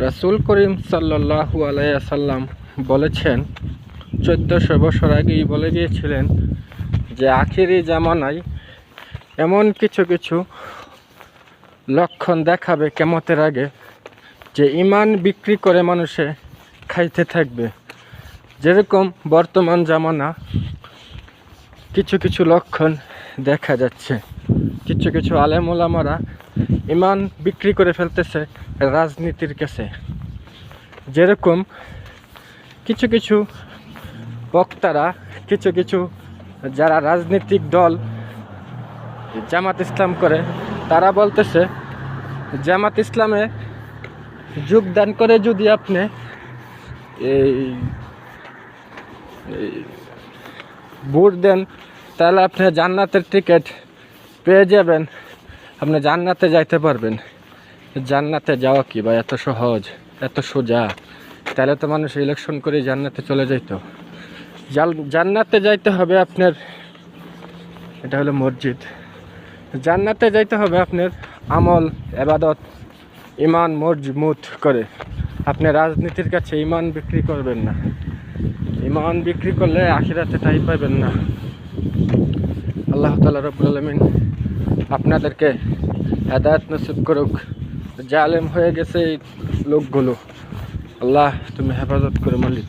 রাসূল করিম সাল্লাল্লাহু আলাইহি ওয়াসাল্লাম বলেছেন, 1400 বছর আগেই বলে গিয়েছিলেন যে আখিরি জামানায় এমন কিছু কিছু লক্ষণ দেখাবে কিয়ামতের আগে, যে ঈমান বিক্রি করে মানুষে খাইতে থাকবে। যেরকম বর্তমান জামানা কিছু কিছু লক্ষণ দেখা যাচ্ছে। কিছু কিছু আলেম ওলামারা ঈমান বিক্রি করে ফেলতেছে রাজনীতির কাছে। যেরকম কিছু কিছু বক্তারা, কিছু কিছু যারা রাজনৈতিক দল জামাত ইসলাম করে, তারা বলতেছে জামাত ইসলামে যোগদান করে যদি আপনি এই ভোট দেন, তাহলে আপনি জান্নাতের টিকিট পেয়ে যাবেন, আপনি জান্নাতে যাইতে পারবেন। জান্নাতে যাওয়া কি ভাই এত সহজ, এত সোজা? তাহলে তো মানুষ ইলেকশন করে জান্নাতে চলে যাইত। জান্নাতে যাইতে হবে আপনার, এটা হলো মসজিদ। জান্নাতে যাইতে হবে আপনার আমল, ইবাদত, ঈমান মজবুত করে। আপনি রাজনীতির কাছে ঈমান বিক্রি করবেন না। ঈমান বিক্রি করলে আখিরাতে ঠাঁই পাবেন না। আল্লাহ তাআলা রব্বুল আলামিন আপনাদেরকে হেদায়েত নসিব করুক। জালেম হয়ে গেছে এই লোকগুলো। আল্লাহ তুমি হেফাজত করে মালিক।